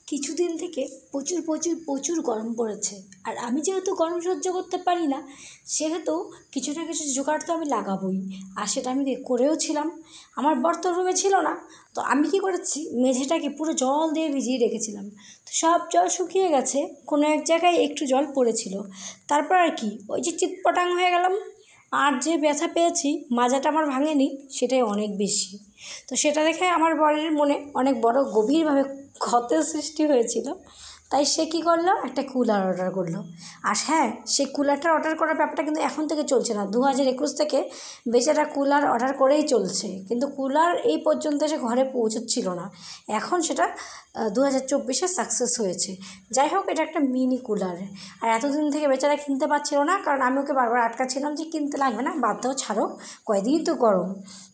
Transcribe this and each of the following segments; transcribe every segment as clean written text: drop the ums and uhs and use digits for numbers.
কিছুদিন থেকে প্রচুর প্রচুর প্রচুর গরম পড়েছে। আর আমি যেহেতু গরম সহ্য করতে পারি না, সেহেতু কিছু না কিছু জোগাড় তো আমি লাগাবই। আর সেটা আমি করেও ছিলাম। আমার বর তো রুমে ছিল না, তো আমি কী করেছি, মেঝেটাকে পুরো জল দিয়ে ভিজিয়ে রেখেছিলাম। তো সব জল শুকিয়ে গেছে, কোনো এক জায়গায় একটু জল পড়েছিল। তারপর আর কি, ওই যে চিৎপটাং হয়ে গেলাম। আর যে ব্যথা পেয়েছি, মাজাটা আমার ভাঙেনি, সেটাই অনেক বেশি। তো সেটা দেখে আমার বরের মনে অনেক বড় গভীরভাবে ক্ষতের সৃষ্টি হয়েছিল। তাই সে কী করলো, একটা কুলার অর্ডার করলো। আর হ্যাঁ, সেই কুলারটা অর্ডার করার ব্যাপারটা কিন্তু এখন থেকে চলছে না, 2021 থেকে বেচারা কুলার অর্ডার করেই চলছে। কিন্তু কুলার এই পর্যন্ত সে ঘরে পৌঁছচ্ছিল না। এখন সেটা 2024-এ সাকসেস হয়েছে। যাই হোক, এটা একটা মিনি কুলার। আর এতদিন থেকে বেচারা কিনতে পারছিল না, কারণ আমি ওকে বারবার আটকাচ্ছিলাম যে কিনতে লাগবে না, বাদ দাও, ছাড়ো, কয়দিনই তো গরম।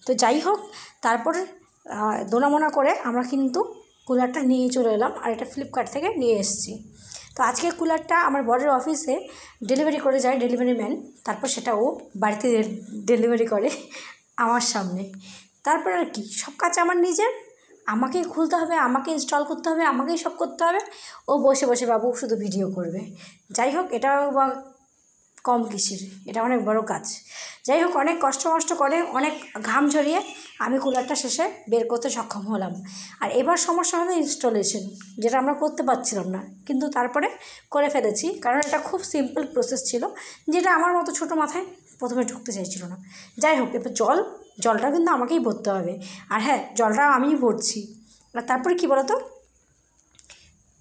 তো যাই হোক, তারপরে দোনামোনা করে আমরা কিন্তু কুলারটা নিয়ে চলে এলাম। আর এটা ফ্লিপকার্ট থেকে নিয়ে এসেছি। তো আজকে কুলারটা আমার বরের অফিসে ডেলিভারি করে যায় ডেলিভারি ম্যান। তারপর সেটা ও বাড়িতে ডেলিভারি করে আমার সামনে। তারপর আর কি, সব কাজ আমার নিজের, আমাকেই খুলতে হবে, আমাকে ইনস্টল করতে হবে, আমাকেই সব করতে হবে। ও বসে বসে বাবু শুধু ভিডিও করবে। যাই হোক, এটাও বা কম কিসের, এটা অনেক বড় কাজ। যাই হোক, অনেক কষ্ট করে, অনেক ঘাম ঝরিয়ে আমি কুলারটা শেষে বের করতে সক্ষম হলাম। আর এবার সমস্যা হলো ইনস্টলেশন, যেটা আমরা করতে পারছিলাম না, কিন্তু তারপরে করে ফেলেছি। কারণ এটা খুব সিম্পল প্রসেস ছিল, যেটা আমার মতো ছোটো মাথায় প্রথমে ঢুকতে চাইছিল না। যাই হোক, এবার জলটা কিন্তু আমাকেই ভরতে হবে। আর হ্যাঁ, জলটা আমিই ভরছি। আর তারপরে কী বলো তো,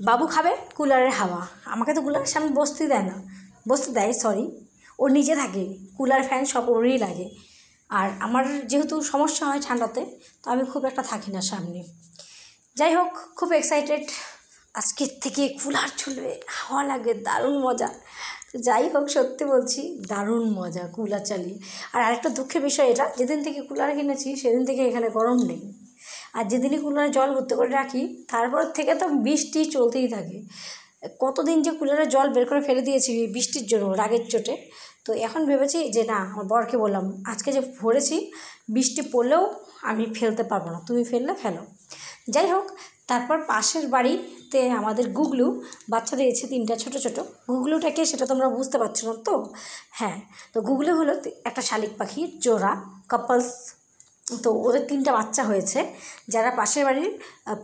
বাবু খাবে কুলারের হাওয়া, আমাকে তো কুলারের সামনে বসতে দেয়, সরি, ও নিজে থাকে, কুলার ফ্যান সব ওরই লাগে। আর আমার যেহেতু সমস্যা হয় ঠান্ডাতে, তো আমি খুব একটা থাকি না সামনে। যাই হোক, খুব এক্সাইটেড, আজকের থেকে কুলার চলবে, হাওয়া লাগে, দারুণ মজা। যাই হোক, সত্যি বলছি, দারুণ মজা কুলার চালিয়ে। আর আরেকটা দুঃখের বিষয় এটা, যেদিন থেকে কুলার কিনেছি সেদিন থেকে এখানে গরম নেই। আর যেদিনই কুলারে জল ভর্তি করে রাখি, তারপর থেকে তো বৃষ্টি চলতেই থাকে। কতদিন যে কুলারে জল বের করে ফেলে দিয়েছি বৃষ্টির জন্য, রাগের চোটে। তো এখন ভেবেছি যে না, আমার বরকে বললাম, আজকে যে ভরেছি, বৃষ্টি পড়লেও আমি ফেলতে পারবো না, তুমি ফেললে ফেলো। যাই হোক, তারপর পাশের বাড়িতে আমাদের গুগলু বাচ্চা দিয়েছে 3টা ছোটো ছোটো। গুগলুটাকে সেটা তোমরা বুঝতে পারছো না তো? হ্যাঁ, তো গুগলু হলো একটা শালিক পাখির জোড়া, কাপলস। তো ওদের 3টা বাচ্চা হয়েছে, যারা পাশের বাড়ির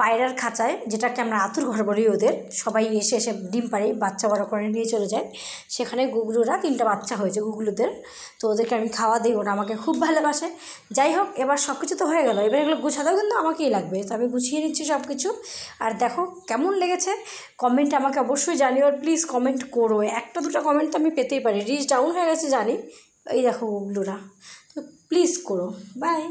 পায়রার খাঁচায়, যেটাকে আমরা আতুর ঘর বলি, ওদের সবাই এসে ডিম পাড়ে, বাচ্চা বড় করে নিয়ে চলে যায়। সেখানে গুগলুরা 3টা বাচ্চা হয়েছে গুগলুদের। তো ওদেরকে আমি খাওয়া দিই, ওরা আমাকে খুব ভালোবাসে। যাই হোক, এবার সব কিছু তো হয়ে গেল, এবার এগুলো গুছাতেও কিন্তু আমাকেই লাগবে। তো আমি গুছিয়ে নিচ্ছি সব কিছু। আর দেখো কেমন লেগেছে, কমেন্টে আমাকে অবশ্যই জানিও। আর প্লিজ কমেন্ট করো, 1-2টা কমেন্ট তো আমি পেতেই পারি, রিচ ডাউন হয়ে গেছে জানি। এই দেখো গুগলুরা, তো প্লিজ করো। বাই।